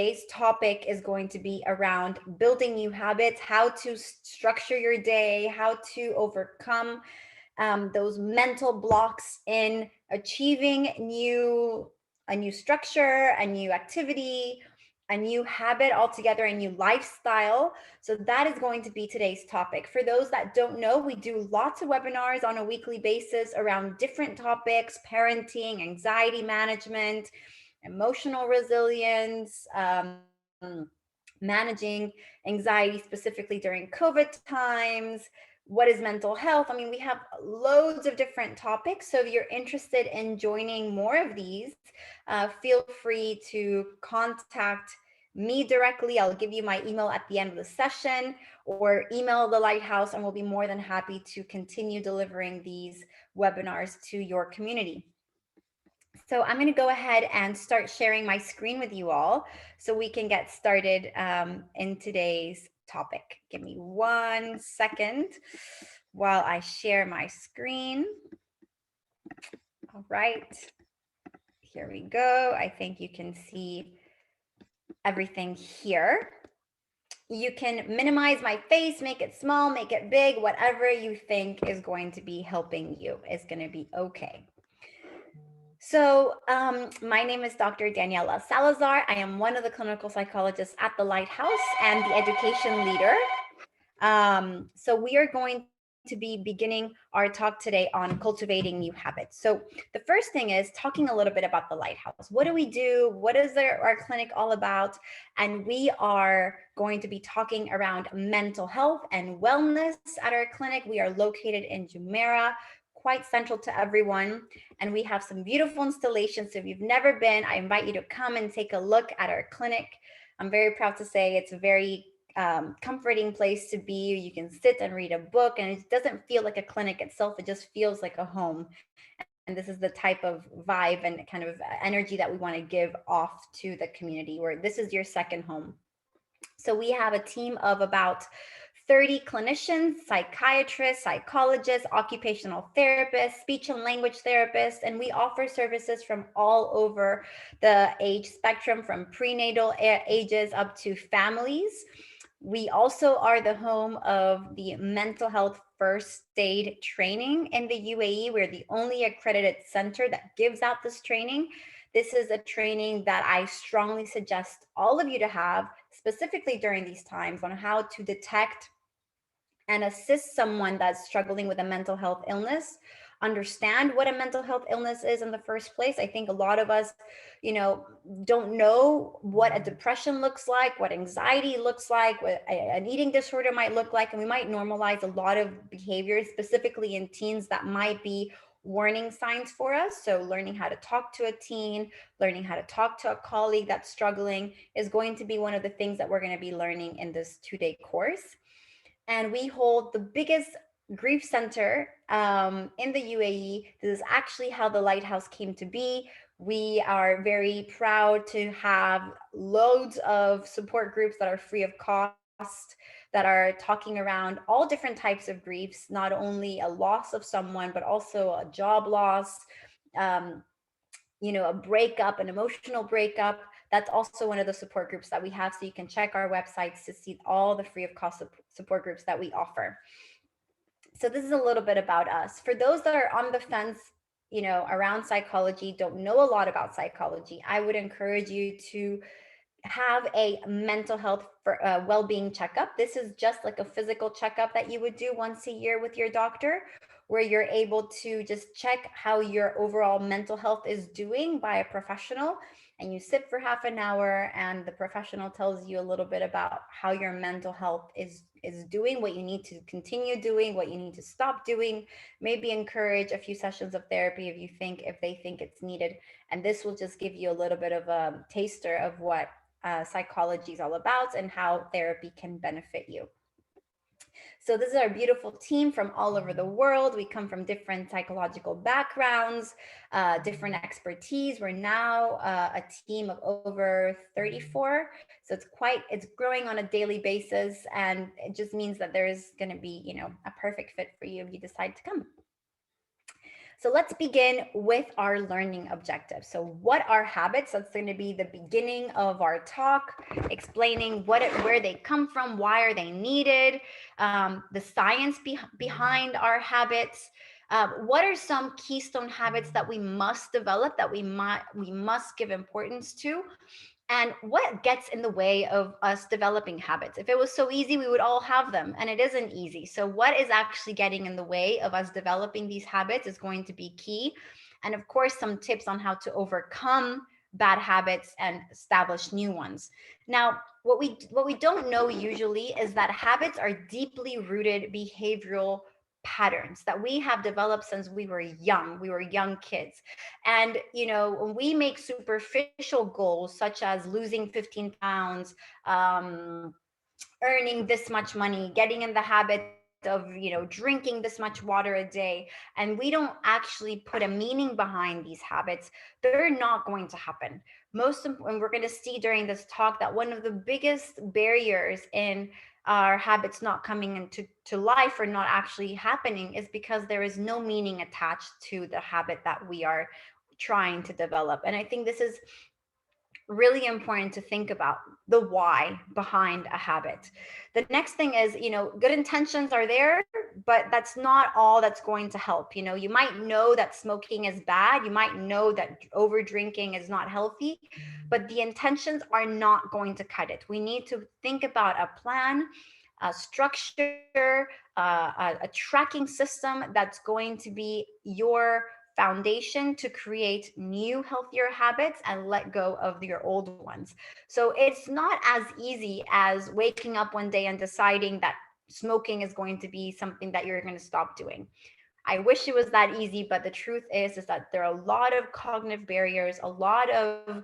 Today's topic is going to be around building new habits, how to structure your day, how to overcome those mental blocks in achieving a new structure, a new activity, a new habit altogether, a new lifestyle. So that is going to be today's topic. For those that don't know, we do lots of webinars on a weekly basis around different topics: parenting, anxiety management, emotional resilience, managing anxiety specifically during COVID times. What is mental health? I mean, we have loads of different topics. So if you're interested in joining more of these, feel free to contact me directly. I'll give you my email at the end of the session, or email the Lighthouse, and we'll be more than happy to continue delivering these webinars to your community. So I'm going to go ahead and start sharing my screen with you all so we can get started in today's topic. Give me 1 second while I share my screen. All right, here we go. I think you can see everything here. You can minimize my face, make it small, make it big, whatever you think is going to be helping you is going to be okay. So my name is Dr. Daniela Salazar. I am one of the clinical psychologists at the Lighthouse and the education leader. So we are going to be beginning our talk today on cultivating new habits. So the first thing is talking a little bit about the Lighthouse. What do we do? What is our clinic all about? And we are going to be talking around mental health and wellness at our clinic. We are located in Jumeirah, quite central to everyone. And we have some beautiful installations. So if you've never been, I invite you to come and take a look at our clinic. I'm very proud to say it's a very comforting place to be. You can sit and read a book, and it doesn't feel like a clinic itself. It just feels like a home. And this is the type of vibe and kind of energy that we want to give off to the community, where this is your second home. So we have a team of about 30 clinicians, psychiatrists, psychologists, occupational therapists, speech and language therapists, and we offer services from all over the age spectrum, from prenatal ages up to families. We also are the home of the mental health first aid training in the UAE. We're the only accredited center that gives out this training. This is a training that I strongly suggest all of you to have, specifically during these times, on how to detect and assist someone that's struggling with a mental health illness, understand what a mental health illness is in the first place. I think a lot of us, don't know what a depression looks like, what anxiety looks like, what an eating disorder might look like, and we might normalize a lot of behaviors, specifically in teens, that might be warning signs for us. So learning how to talk to a teen, learning how to talk to a colleague that's struggling is going to be one of the things that we're going to be learning in this 2-day course. And we hold the biggest grief center in the UAE. This is actually how the Lighthouse came to be. We are very proud to have loads of support groups that are free of cost, that are talking around all different types of griefs, not only a loss of someone, but also a job loss, um, a breakup, an emotional breakup. That's also one of the support groups that we have. So you can check our websites to see all the free of cost support groups that we offer. So this is a little bit about us. For those that are on the fence, around psychology, don't know a lot about psychology, I would encourage you to have a mental health well-being checkup. This is just like a physical checkup that you would do once a year with your doctor, where you're able to just check how your overall mental health is doing by a professional. And you sit for half an hour, and the professional tells you a little bit about how your mental health is doing, what you need to continue doing, what you need to stop doing, maybe encourage a few sessions of therapy if they think it's needed. And this will just give you a little bit of a taster of what psychology is all about and how therapy can benefit you. So this is our beautiful team from all over the world. We come from different psychological backgrounds, different expertise. We're now a team of over 34. So it's growing on a daily basis. And it just means that there is going to be, a perfect fit for you if you decide to come. So let's begin with our learning objective. So what are habits? That's going to be the beginning of our talk, explaining where they come from, why are they needed, the science behind our habits. What are some keystone habits that we must develop, that we must give importance to, and what gets in the way of us developing habits? If it was so easy, we would all have them, and it isn't easy. So, what is actually getting in the way of us developing these habits is going to be key. And of course, some tips on how to overcome bad habits and establish new ones. Now, what we don't know usually is that habits are deeply rooted behavioral patterns that we have developed since we were young kids. And when we make superficial goals such as losing 15 pounds, earning this much money, getting in the habit of drinking this much water a day, and we don't actually put a meaning behind these habits, they're not going to happen. And we're going to see during this talk that one of the biggest barriers in our habits not coming into life or not actually happening is because there is no meaning attached to the habit that we are trying to develop. And I think this is really important to think about the why behind a habit. The next thing is, good intentions are there, but that's not all that's going to help. You might know that smoking is bad, you might know that over drinking is not healthy, but the intentions are not going to cut it. We need to think about a plan, a structure, a tracking system that's going to be your foundation to create new healthier habits and let go of your old ones. So it's not as easy as waking up one day and deciding that smoking is going to be something that you're going to stop doing. I wish it was that easy, but the truth is that there are a lot of cognitive barriers, a lot of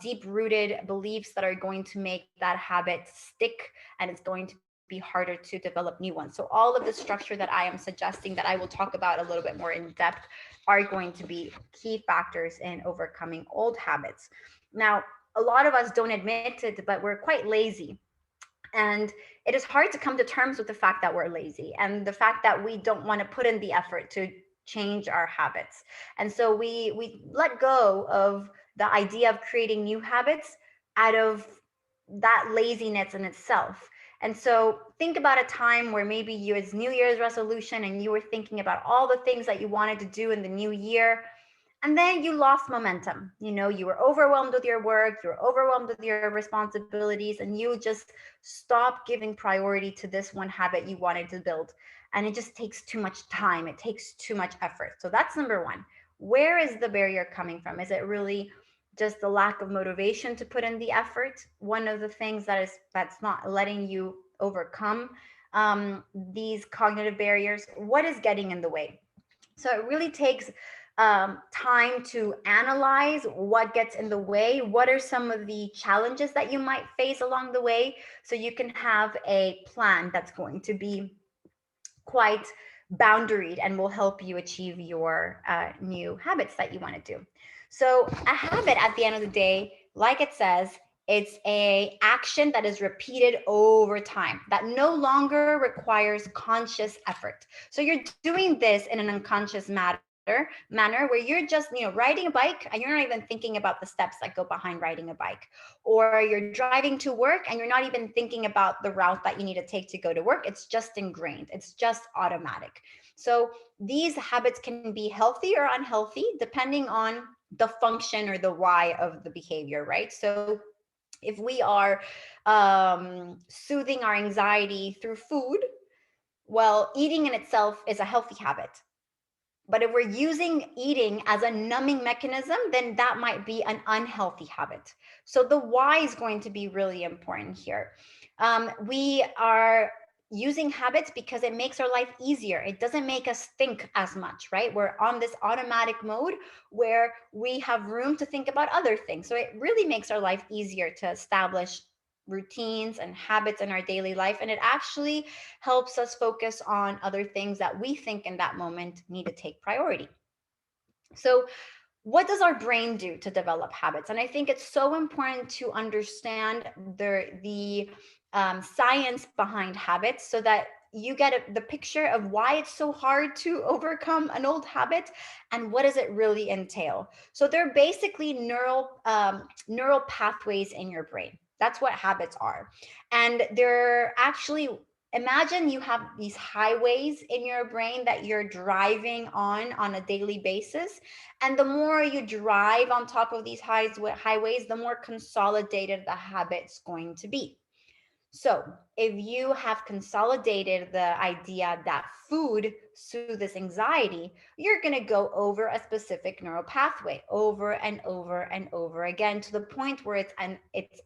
deep-rooted beliefs that are going to make that habit stick, and it's going to be harder to develop new ones. So all of the structure that I am suggesting, that I will talk about a little bit more in depth, are going to be key factors in overcoming old habits. Now, a lot of us don't admit it, but we're quite lazy. And it is hard to come to terms with the fact that we're lazy and the fact that we don't want to put in the effort to change our habits. And so we let go of the idea of creating new habits out of that laziness in itself. And so think about a time where maybe you, it's New Year's resolution, and you were thinking about all the things that you wanted to do in the new year, and then you lost momentum. You were overwhelmed with your work, you were overwhelmed with your responsibilities, and you just stopped giving priority to this one habit you wanted to build. And it just takes too much time, it takes too much effort. So that's number one. Where is the barrier coming from? Is it really just the lack of motivation to put in the effort? One of the things that's not letting you overcome these cognitive barriers. What is getting in the way? So it really takes time to analyze what gets in the way. What are some of the challenges that you might face along the way? So you can have a plan that's going to be quite boundaried and will help you achieve your new habits that you want to do. So a habit, at the end of the day, like it says, it's a action that is repeated over time, that no longer requires conscious effort. So you're doing this in an unconscious manner where you're just riding a bike and you're not even thinking about the steps that go behind riding a bike, or you're driving to work and you're not even thinking about the route that you need to take to go to work. It's just ingrained, it's just automatic. So these habits can be healthy or unhealthy depending on the function or the why of the behavior, right? So if we are soothing our anxiety through food, well, eating in itself is a healthy habit. But if we're using eating as a numbing mechanism, then that might be an unhealthy habit. So the why is going to be really important here. We are using habits because it makes our life easier. It doesn't make us think as much, right? We're on this automatic mode where we have room to think about other things. So it really makes our life easier to establish routines and habits in our daily life. And it actually helps us focus on other things that we think in that moment need to take priority. So, what does our brain do to develop habits? And I think it's so important to understand the science behind habits, so that you get the picture of why it's so hard to overcome an old habit and what does it really entail. So they're basically neural pathways in your brain. That's what habits are. And they're actually, imagine you have these highways in your brain that you're driving on a daily basis, and the more you drive on top of these highways, the more consolidated the habit's going to be. So, if you have consolidated the idea that food soothes anxiety, you're going to go over a specific neural pathway over and over and over again to the point where it's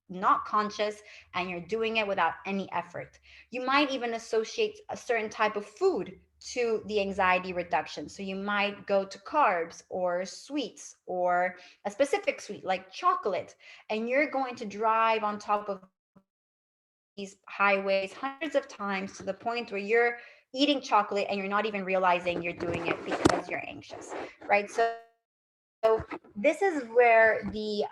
not conscious and you're doing it without any effort. You might even associate a certain type of food to the anxiety reduction. So you might go to carbs or sweets or a specific sweet like chocolate, and you're going to drive on top of these highways hundreds of times to the point where you're eating chocolate and you're not even realizing you're doing it because you're anxious, right? So this is where the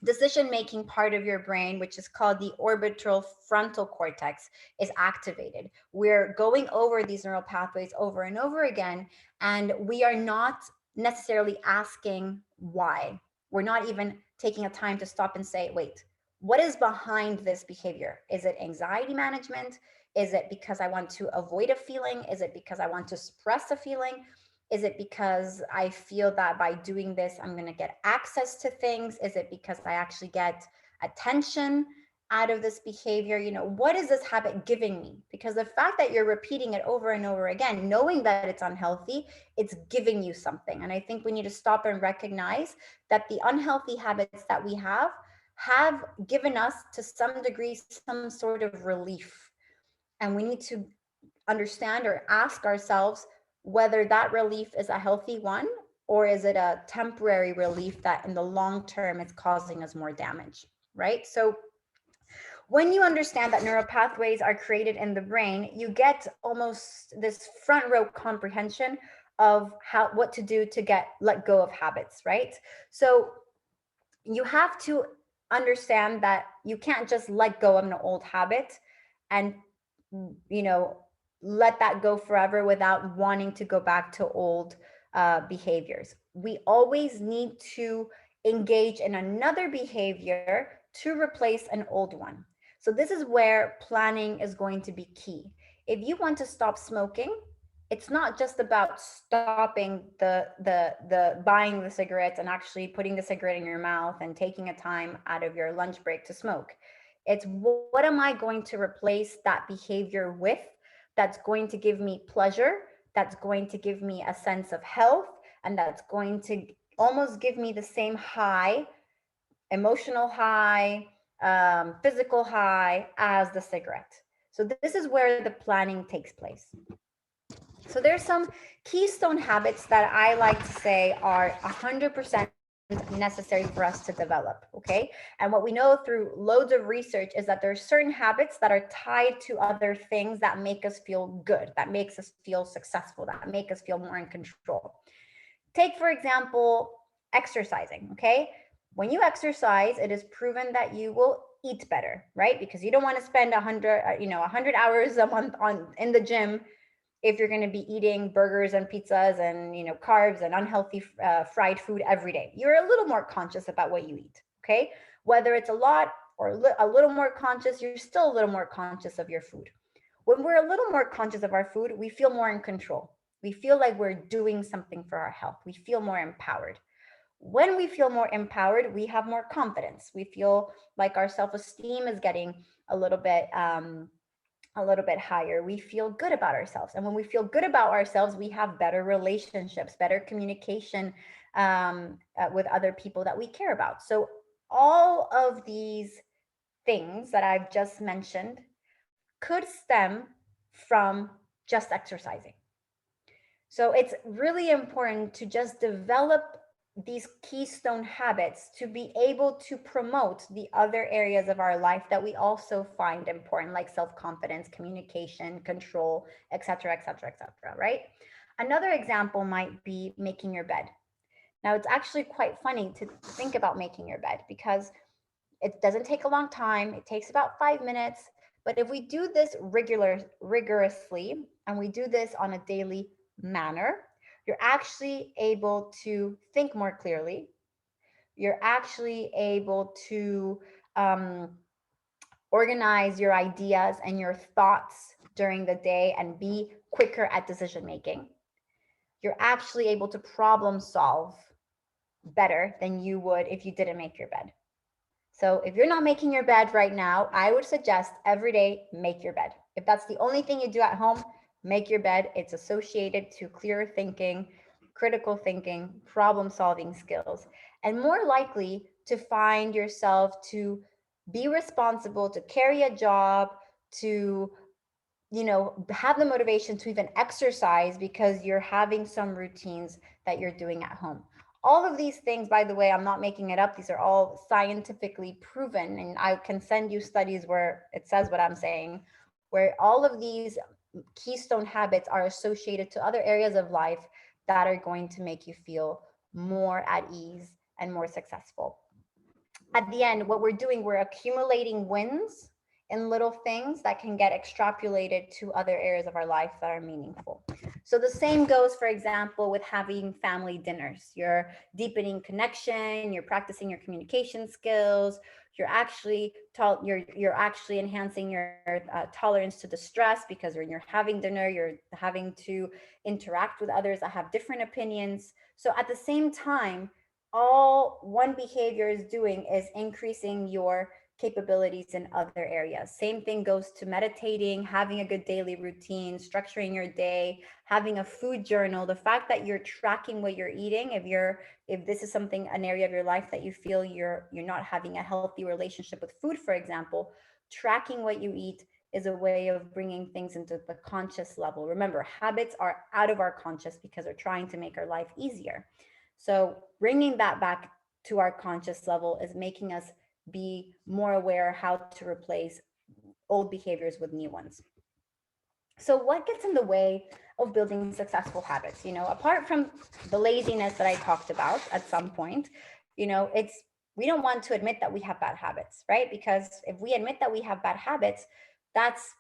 decision making part of your brain, which is called the orbital frontal cortex, is activated. We're going over these neural pathways over and over again, and we are not necessarily asking why. We're not even taking a time to stop and say, wait, what is behind this behavior? Is it anxiety management? Is it because I want to avoid a feeling? Is it because I want to suppress a feeling? Is it because I feel that by doing this, I'm going to get access to things? Is it because I actually get attention out of this behavior? You know, what is this habit giving me? Because the fact that you're repeating it over and over again, knowing that it's unhealthy, it's giving you something. And I think we need to stop and recognize that the unhealthy habits that we have given us to some degree some sort of relief. And we need to understand or ask ourselves whether that relief is a healthy one, or is it a temporary relief that in the long term is causing us more damage, right? So when you understand that neural pathways are created in the brain, you get almost this front row comprehension of how what to do to get let go of habits, right? So you have to understand that you can't just let go of an old habit and, you know, let that go forever without wanting to go back to old behaviors. We always need to engage in another behavior to replace an old one. So this is where planning is going to be key. If you want to stop smoking, it's not just about stopping the buying the cigarettes and actually putting the cigarette in your mouth and taking a time out of your lunch break to smoke. It's what am I going to replace that behavior with that's going to give me pleasure, that's going to give me a sense of health, and that's going to almost give me the same high, emotional high, physical high as the cigarette. So this is where the planning takes place. So there's some keystone habits that I like to say are 100% necessary for us to develop, okay? And what we know through loads of research is that there's certain habits that are tied to other things that make us feel good, that makes us feel successful, that make us feel more in control. Take, for example, exercising, okay? When you exercise, it is proven that you will eat better, right? Because you don't want to spend 100, 100 hours a month on in the gym if you're going to be eating burgers and pizzas and carbs and unhealthy fried food every day. You're a little more conscious about what you eat, okay? Whether it's a lot or a little more conscious, you're still a little more conscious of your food. When we're a little more conscious of our food, we feel more in control. We feel like we're doing something for our health. We feel more empowered. When we feel more empowered, we have more confidence. We feel like our self-esteem is getting a little bit higher. We feel good about ourselves. And when we feel good about ourselves, we have better relationships, better communication with other people that we care about. So, all of these things that I've just mentioned could stem from just exercising. So it's really important to just develop these keystone habits to be able to promote the other areas of our life that we also find important, like self-confidence, communication, control, etc., etc., etc., right? Another example might be making your bed. Now, it's actually quite funny to think about making your bed because it doesn't take a long time. It takes about 5 minutes. But if we do this rigorously, and we do this on a daily manner, you're actually able to think more clearly. You're actually able to um, organize your ideas and your thoughts during the day and be quicker at decision making. You're actually able to problem solve better than you would if you didn't make your bed. So if you're not making your bed right now, I would suggest every day make your bed. If that's the only thing you do at home, make your bed. It's associated to clear thinking, critical thinking, problem solving skills, and more likely to find yourself to be responsible, to carry a job, to have the motivation to even exercise because you're having some routines that you're doing at home. All of these things, by the way, I'm not making it up. These are all scientifically proven, and I can send you studies where it says what I'm saying, where all of these keystone habits are associated to other areas of life that are going to make you feel more at ease and more successful. At the end, what we're doing, we're accumulating wins in little things that can get extrapolated to other areas of our life that are meaningful. So the same goes, for example, with having family dinners. You're deepening connection, you're practicing your communication skills, you're actually enhancing your tolerance to the stress, because when you're having dinner, you're having to interact with others that have different opinions. So at the same time, all one behavior is doing is increasing your capabilities in other areas. Same thing goes to meditating, having a good daily routine, structuring your day, having a food journal. The fact that you're tracking what you're eating, if this is something, an area of your life that you feel you're not having a healthy relationship with food, for example, tracking what you eat is a way of bringing things into the conscious level. Remember, habits are out of our conscious because we're trying to make our life easier. So bringing that back to our conscious level is making us be more aware how to replace old behaviors with new ones. So what gets in the way of building successful habits? Apart from the laziness that I talked about at some point, it's we don't want to admit that we have bad habits, right? Because if we admit that we have bad habits, that's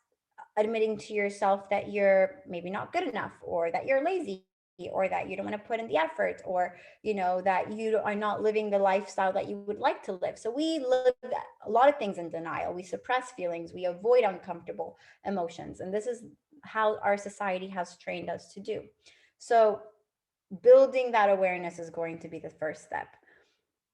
admitting to yourself that you're maybe not good enough, or that you're lazy, or that you don't want to put in the effort, or that you are not living the lifestyle that you would like to live. So we live a lot of things in denial. We suppress feelings, we avoid uncomfortable emotions, and this is how our society has trained us to do. So building that awareness is going to be the first step.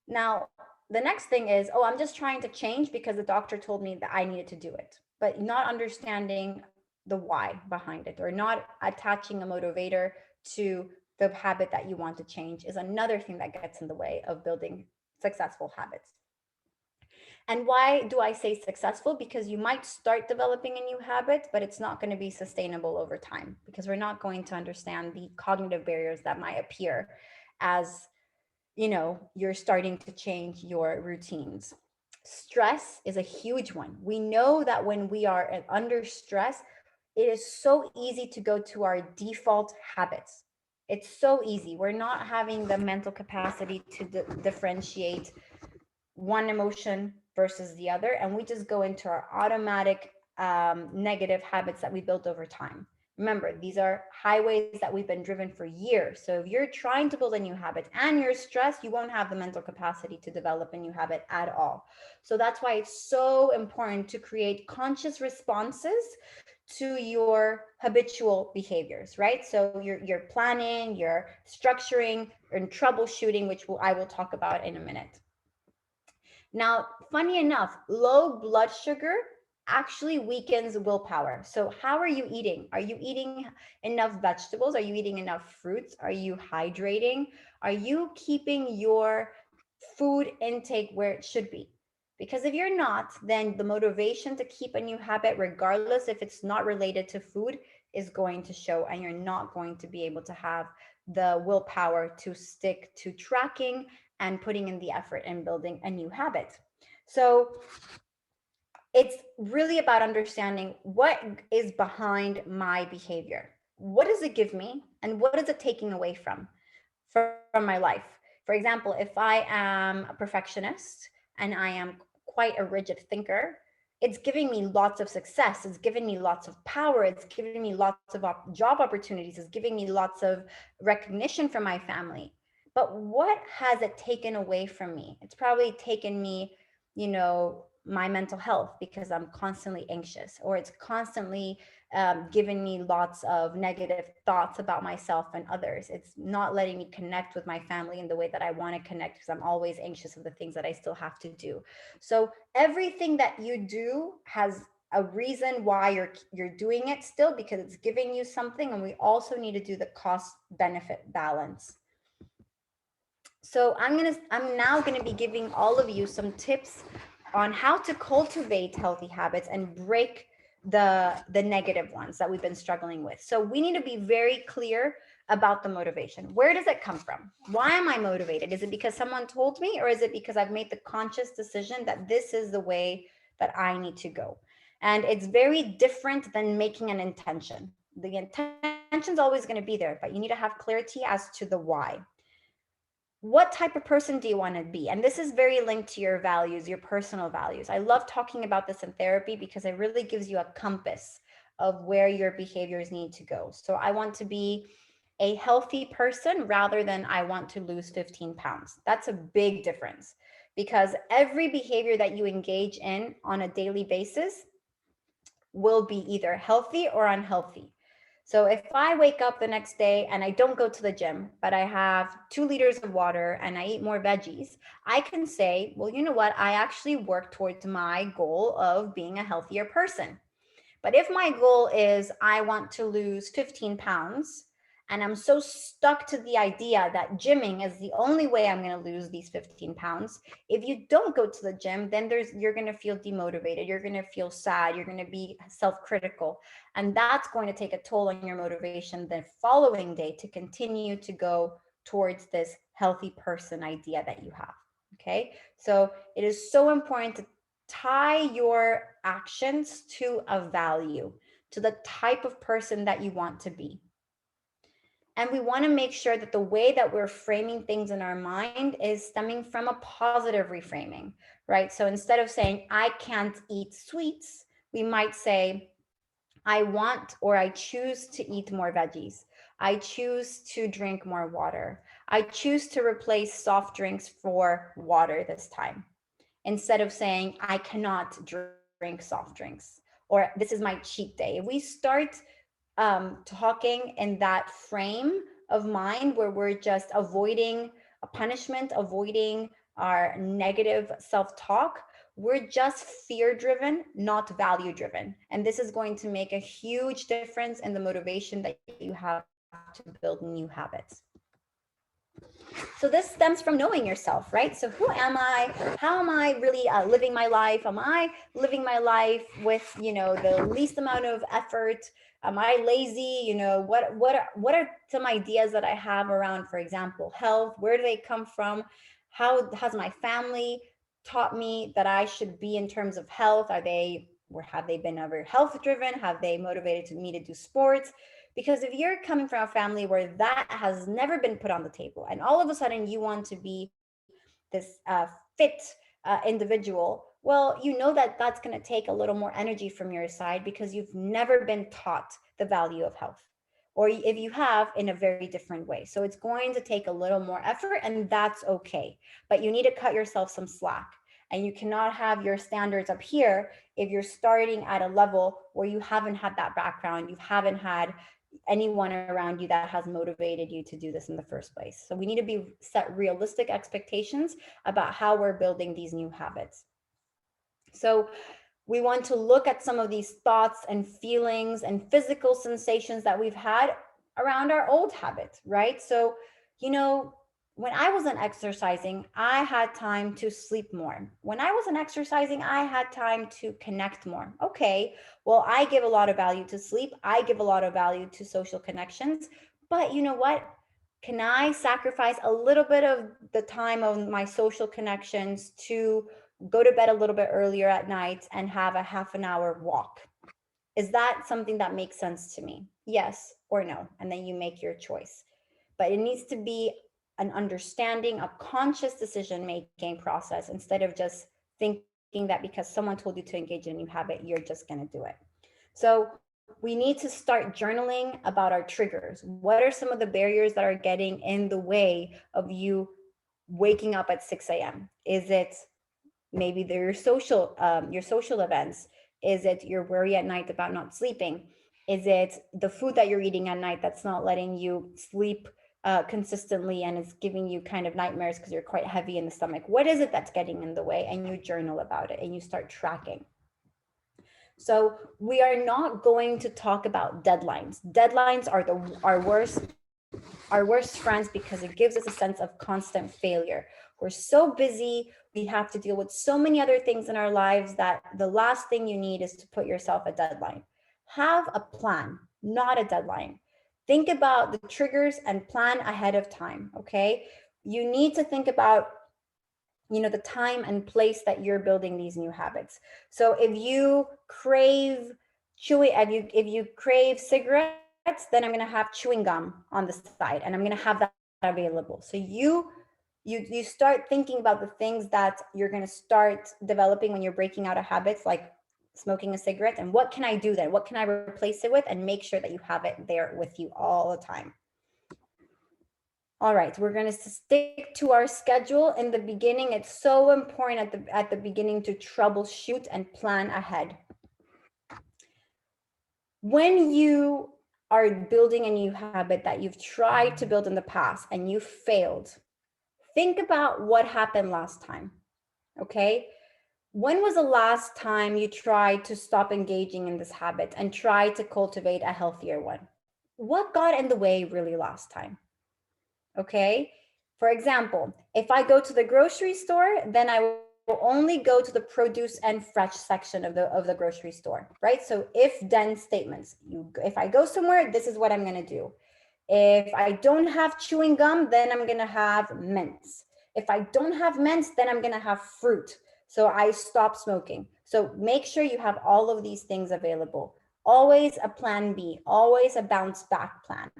Now, the next thing is, oh, I'm just trying to change because the doctor told me that I needed to do it, but not understanding the why behind it, or not attaching a motivator to the habit that you want to change, is another thing that gets in the way of building successful habits. And why do I say successful? Because you might start developing a new habit, but it's not going to be sustainable over time, because we're not going to understand the cognitive barriers that might appear as you're starting to change your routines. Stress is a huge one. We know that when we are under stress, it is so easy to go to our default habits. It's so easy. We're not having the mental capacity to differentiate one emotion versus the other, and we just go into our automatic negative habits that we built over time. Remember, these are highways that we've been driven for years. So if you're trying to build a new habit and you're stressed, you won't have the mental capacity to develop a new habit at all. So that's why it's so important to create conscious responses to your habitual behaviors, right? So you're planning, you're structuring, and troubleshooting, which I will talk about in a minute. Now, funny enough, low blood sugar actually weakens willpower. So, how are you eating? Are you eating enough vegetables? Are you eating enough fruits? Are you hydrating? Are you keeping your food intake where it should be? Because if you're not, then the motivation to keep a new habit, regardless if it's not related to food, is going to show, and you're not going to be able to have the willpower to stick to tracking and putting in the effort in building a new habit. So it's really about understanding what is behind my behavior. What does it give me, and what is it taking away from my life? For example, if I am a perfectionist and I am quite a rigid thinker, it's giving me lots of success, it's giving me lots of power, it's giving me lots of job opportunities, it's giving me lots of recognition from my family. But what has it taken away from me? It's probably taken me, my mental health, because I'm constantly anxious, or it's constantly giving me lots of negative thoughts about myself and others. It's not letting me connect with my family in the way that I want to connect, because I'm always anxious of the things that I still have to do. So everything that you do has a reason why you're doing it still, because it's giving you something. And we also need to do the cost benefit balance. So I'm now going to be giving all of you some tips on how to cultivate healthy habits and break the negative ones that we've been struggling with. So we need to be very clear about the motivation. Where does it come from? Why am I motivated? Is it because someone told me, or is it because I've made the conscious decision that this is the way that I need to go? And it's very different than making an intention. The intention's always going to be there, but you need to have clarity as to the why. What type of person do you want to be? And this is very linked to your values, your personal values. I love talking about this in therapy because it really gives you a compass of where your behaviors need to go. So I want to be a healthy person rather than I want to lose 15 pounds. That's a big difference, because every behavior that you engage in on a daily basis will be either healthy or unhealthy. So if I wake up the next day and I don't go to the gym, but I have 2 liters of water and I eat more veggies, I can say, well, you know what? I actually work towards my goal of being a healthier person. But if my goal is I want to lose 15 pounds, and I'm so stuck to the idea that gymming is the only way I'm going to lose these 15 pounds, if you don't go to the gym, then you're going to feel demotivated, you're going to feel sad, you're going to be self-critical, and that's going to take a toll on your motivation the following day to continue to go towards this healthy person idea that you have. Okay? So it is so important to tie your actions to a value, to the type of person that you want to be. And we want to make sure that the way that we're framing things in our mind is stemming from a positive reframing, right? So instead of saying, I can't eat sweets, we might say, I want or I choose to eat more veggies. I choose to drink more water. I choose to replace soft drinks for water this time, instead of saying, I cannot drink soft drinks, or this is my cheat day. If we start talking in that frame of mind where we're just avoiding a punishment, avoiding our negative self talk, we're just fear driven, not value driven. And this is going to make a huge difference in the motivation that you have to build new habits. So this stems from knowing yourself, right? So who am I? How am I really living my life? Am I living my life with, the least amount of effort? Am I lazy? What are some ideas that I have around, for example, health? Where do they come from? How has my family taught me that I should be in terms of health? Have they been ever health driven? Have they motivated me to do sports? Because if you're coming from a family where that has never been put on the table, and all of a sudden you want to be this fit individual, well, you know that that's going to take a little more energy from your side because you've never been taught the value of health. Or if you have, in a very different way. So it's going to take a little more effort, and that's okay. But you need to cut yourself some slack. And you cannot have your standards up here if you're starting at a level where you haven't had that background, you haven't had anyone around you that has motivated you to do this in the first place. So we need to set realistic expectations about how we're building these new habits. So we want to look at some of these thoughts and feelings and physical sensations that we've had around our old habits, right? So, you know, when I wasn't exercising, I had time to sleep more. When I wasn't exercising, I had time to connect more. Okay, well, I give a lot of value to sleep. I give a lot of value to social connections. But you know what? Can I sacrifice a little bit of the time of my social connections to go to bed a little bit earlier at night and have a half an hour walk? Is that something that makes sense to me? Yes or no? And then you make your choice. But it needs to be an understanding, a conscious decision making process instead of just thinking thinking that because someone told you to engage in a new habit, you're just going to do it. So we need to start journaling about our triggers. What are some of the barriers that are getting in the way of you waking up at 6 a.m.? Is it maybe your social events? Is it your worry at night about not sleeping? Is it the food that you're eating at night that's not letting you sleep consistently and is giving you kind of nightmares because you're quite heavy in the stomach? What is it that's getting in the way? And you journal about it and you start tracking. So we are not going to talk about deadlines. Deadlines are our worst friends because it gives us a sense of constant failure. We're so busy, we have to deal with so many other things in our lives that the last thing you need is to put yourself a deadline. Have a plan, not a deadline. Think about the triggers and plan ahead of time, okay? You need to think about the time and place that you're building these new habits. So if you crave chewing, if you crave cigarettes, then I'm going to have chewing gum on the side and I'm going to have that available. So you start thinking about the things that you're going to start developing when you're breaking out of habits like smoking a cigarette, and what can I do then? What can I replace it with? And make sure that you have it there with you all the time. All right, we're going to stick to our schedule. In the beginning, it's so important at the beginning to troubleshoot and plan ahead. When you are building a new habit that you've tried to build in the past and you failed, think about what happened last time. Okay? When was the last time you tried to stop engaging in this habit and try to cultivate a healthier one? What got in the way really last time? Okay? For example, if I go to the grocery store, then I will only go to the produce and fresh section of the grocery store, right? So if then statements. If I go somewhere, this is what I'm going to do. If I don't have chewing gum, then I'm going to have mints. If I don't have mints, then I'm going to have fruit. So I stop smoking. So make sure you have all of these things available. Always a plan B, always a bounce back plan.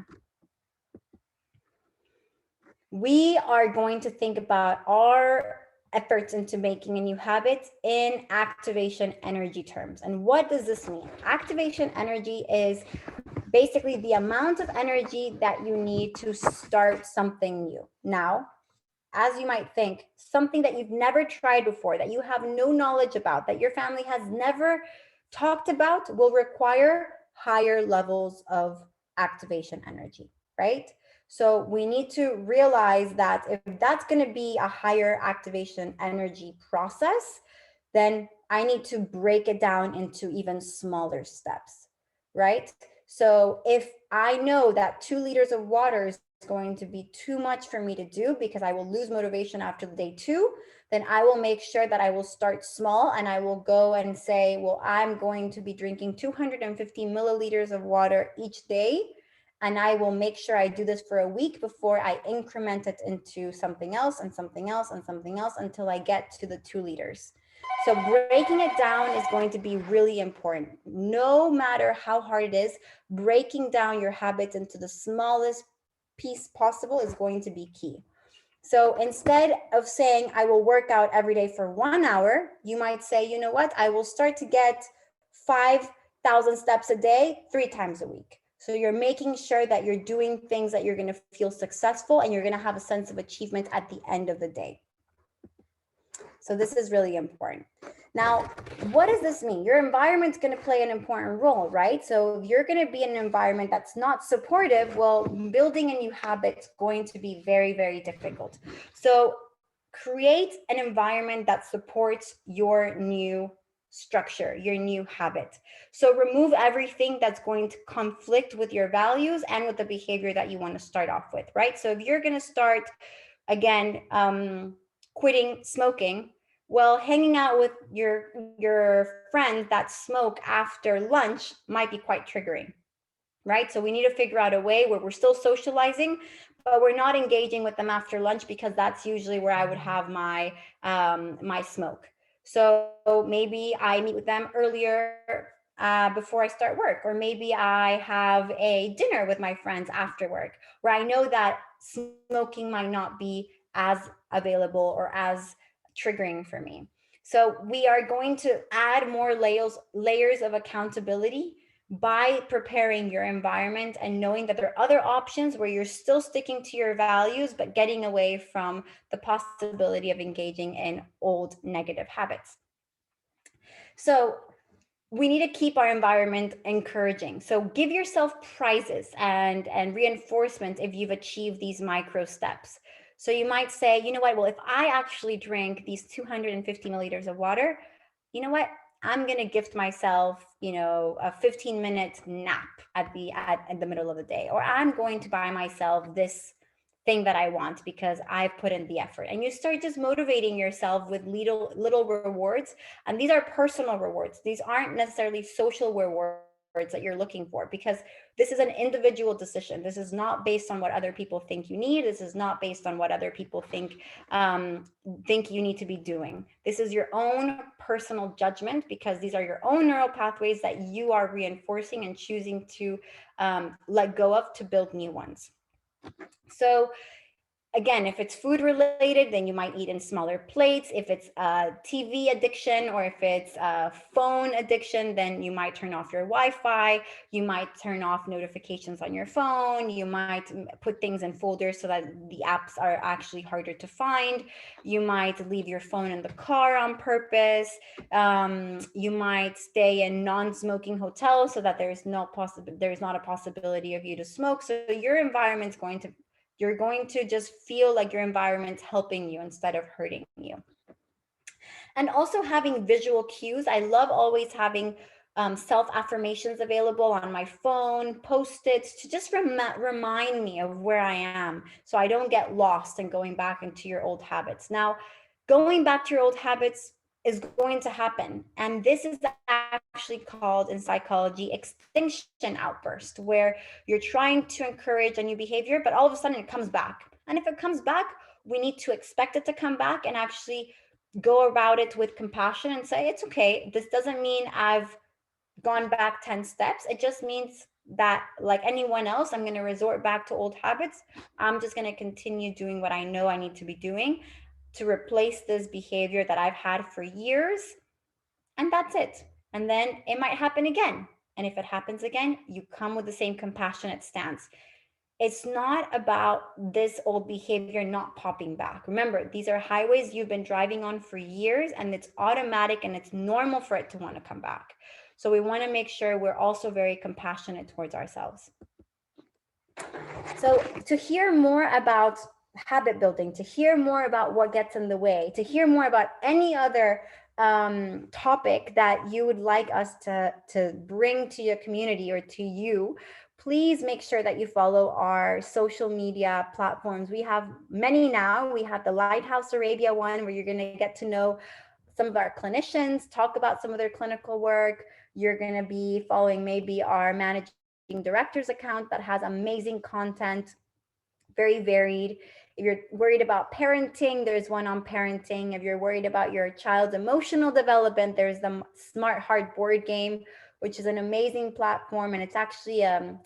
We are going to think about our efforts into making a new habit in activation energy terms. And what does this mean? Activation energy is basically the amount of energy that you need to start something new. Now, as you might think, something that you've never tried before, that you have no knowledge about, that your family has never talked about, will require higher levels of activation energy, right? So we need to realize that if that's going to be a higher activation energy process, then I need to break it down into even smaller steps, right? So if I know that 2 liters of water is going to be too much for me to do because I will lose motivation after day 2, then I will make sure that I will start small and I will go and say, well, I'm going to be drinking 250 milliliters of water each day. And I will make sure I do this for a week before I increment it into something else and something else and something else until I get to the 2 liters. So breaking it down is going to be really important. No matter how hard it is, breaking down your habits into the smallest piece possible is going to be key. So instead of saying, I will work out every day for 1 hour, you might say, you know what, I will start to get 5,000 steps a day, 3 times a week. So you're making sure that you're doing things that you're going to feel successful and you're going to have a sense of achievement at the end of the day. So this is really important. Now, what does this mean? Your environment's going to play an important role, right? So if you're going to be in an environment that's not supportive, well, building a new habit's going to be very, very difficult. So create an environment that supports your new structure, your new habit. So remove everything that's going to conflict with your values and with the behavior that you want to start off with, right? So if you're going to start, again, quitting smoking, well, hanging out with your friends that smoke after lunch might be quite triggering, right? So we need to figure out a way where we're still socializing, but we're not engaging with them after lunch because that's usually where I would have my my smoke. So maybe I meet with them earlier before I start work, or maybe I have a dinner with my friends after work, where I know that smoking might not be as available or as triggering for me. So we are going to add more layers of accountability by preparing your environment and knowing that there are other options where you're still sticking to your values, but getting away from the possibility of engaging in old negative habits. So we need to keep our environment encouraging. So give yourself prizes and reinforcement if you've achieved these micro steps. So you might say, you know what, well, if I actually drink these 250 milliliters of water, you know what, I'm going to gift myself, a 15-minute nap at the middle of the day, or I'm going to buy myself this thing that I want because I've put in the effort. And you start just motivating yourself with little rewards. And these are personal rewards. These aren't necessarily social rewards that you're looking for, because this is an individual decision. This is not based on what other people think you need. This is not based on what other people think you need to be doing. This is your own personal judgment, because these are your own neural pathways that you are reinforcing and choosing to let go of to build new ones. So again, if it's food related, then you might eat in smaller plates. If it's TV addiction, or if it's phone addiction, then you might turn off your Wi-Fi. You might turn off notifications on your phone. You might put things in folders so that the apps are actually harder to find. You might leave your phone in the car on purpose. You might stay in non-smoking hotels so that there's not a possibility of you to smoke. So your environment's you're going to just feel like your environment's helping you instead of hurting you. And also having visual cues. I love always having self-affirmations available on my phone, post-its, to just remind me of where I am, so I don't get lost in going back into your old habits. Now, going back to your old habits is going to happen. And this is actually called in psychology extinction outburst, where you're trying to encourage a new behavior, but all of a sudden it comes back. And if it comes back, we need to expect it to come back and actually go about it with compassion and say, it's okay. This doesn't mean I've gone back 10 steps. It just means that, like anyone else, I'm going to resort back to old habits. I'm just going to continue doing what I know I need to be doing to replace this behavior that I've had for years. And that's it. And then it might happen again. And if it happens again, you come with the same compassionate stance. It's not about this old behavior not popping back. Remember, these are highways you've been driving on for years, and it's automatic and it's normal for it to want to come back. So we want to make sure we're also very compassionate towards ourselves. So to hear more about habit building, to hear more about what gets in the way, to hear more about any other topic that you would like us to bring to your community or to you, please make sure that you follow our social media platforms. We have many now. We have the LightHouse Arabia one, where you're going to get to know some of our clinicians, talk about some of their clinical work. You're going to be following maybe our managing director's account that has amazing content, very varied. If you're worried about parenting, there's one on parenting. If you're worried about your child's emotional development, there's the Smart Heart board game, which is an amazing platform. And it's actually a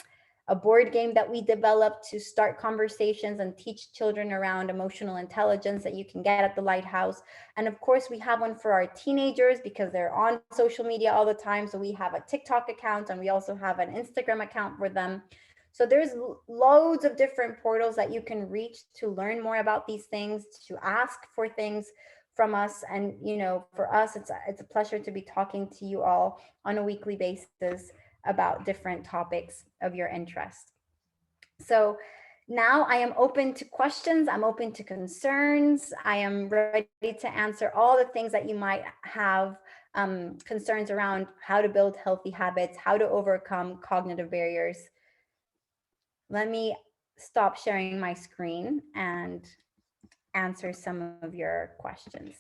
board game that we developed to start conversations and teach children around emotional intelligence that you can get at the Lighthouse. And of course, we have one for our teenagers because they're on social media all the time. So we have a TikTok account, and we also have an Instagram account for them. So there's loads of different portals that you can reach to learn more about these things, to ask for things from us. And, for us, it's a pleasure to be talking to you all on a weekly basis about different topics of your interest. So now I am open to questions. I'm open to concerns. I am ready to answer all the things that you might have concerns around how to build healthy habits, how to overcome cognitive barriers. Let me stop sharing my screen and answer some of your questions.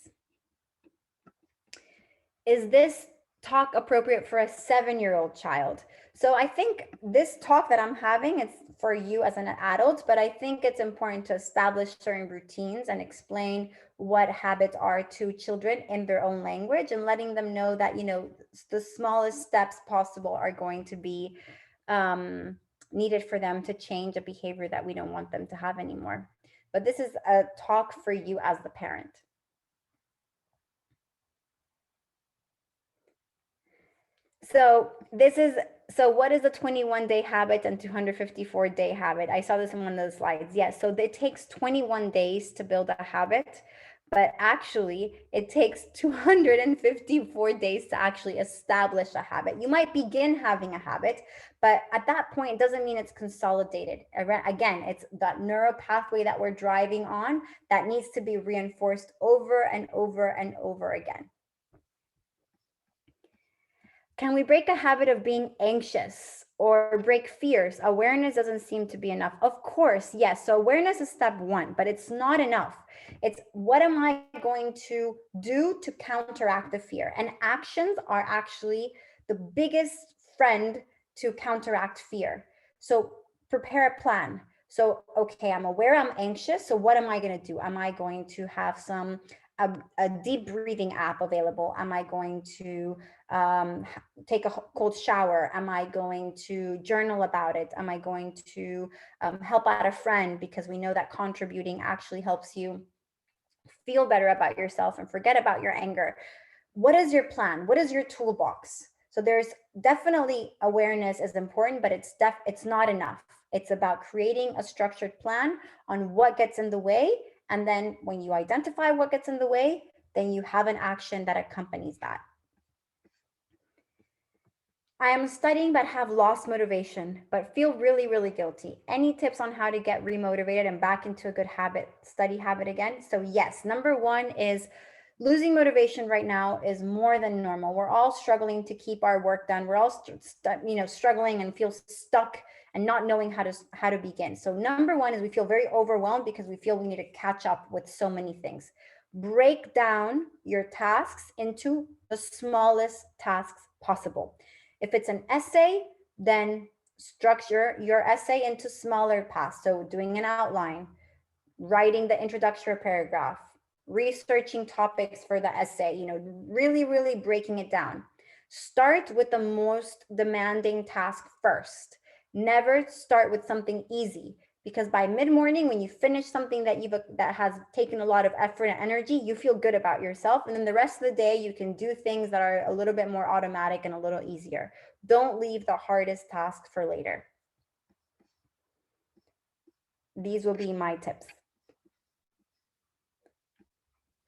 Is this talk appropriate for a 7-year-old child? So I think this talk that I'm having is for you as an adult, but I think it's important to establish certain routines and explain what habits are to children in their own language, and letting them know that, the smallest steps possible are going to be needed for them to change a behavior that we don't want them to have anymore. But this is a talk for you as the parent. So this is, so what is a 21-day habit and 254-day habit? I saw this in one of the slides. Yes, so it takes 21 days to build a habit, but actually it takes 254 days to actually establish a habit. You might begin having a habit, but at that point, it doesn't mean it's consolidated. Again, it's that neural pathway that we're driving on that needs to be reinforced over and over and over again. Can we break a habit of being anxious or break fears? Awareness doesn't seem to be enough. Of course, yes. So awareness is step one, but it's not enough. It's what am I going to do to counteract the fear? And actions are actually the biggest friend to counteract fear. So prepare a plan. So, okay, I'm aware I'm anxious. So what am I going to do? Am I going to have a deep breathing app available? Am I going to take a cold shower? Am I going to journal about it? Am I going to help out a friend? Because we know that contributing actually helps you feel better about yourself and forget about your anger. What is your plan? What is your toolbox? So there's definitely awareness is important, but it's not enough. It's about creating a structured plan on what gets in the way. And then when you identify what gets in the way, then you have an action that accompanies that. I am studying but have lost motivation, but feel really, really guilty. Any tips on how to get remotivated and back into a good study habit again? So yes, number one is losing motivation right now is more than normal. We're all struggling to keep our work done. We're all struggling and feel stuck and not knowing how to begin. So number one is we feel very overwhelmed because we feel we need to catch up with so many things. Break down your tasks into the smallest tasks possible. If it's an essay, then structure your essay into smaller parts. So doing an outline, writing the introductory paragraph, researching topics for the essay, really, really breaking it down. Start with the most demanding task first. Never start with something easy, because by mid-morning, when you finish something that has taken a lot of effort and energy, you feel good about yourself. And then the rest of the day, you can do things that are a little bit more automatic and a little easier. Don't leave the hardest task for later. These will be my tips.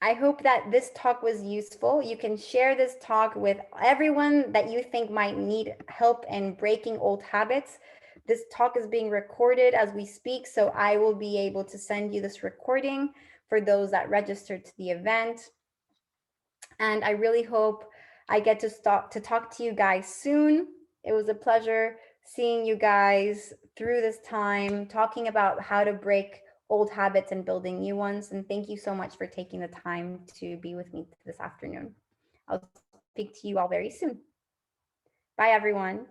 I hope that this talk was useful. You can share this talk with everyone that you think might need help in breaking old habits. This talk is being recorded as we speak, so I will be able to send you this recording for those that registered to the event. And I really hope I get to talk to you guys soon. It was a pleasure seeing you guys through this time, talking about how to break old habits and building new ones. And thank you so much for taking the time to be with me this afternoon. I'll speak to you all very soon. Bye, everyone.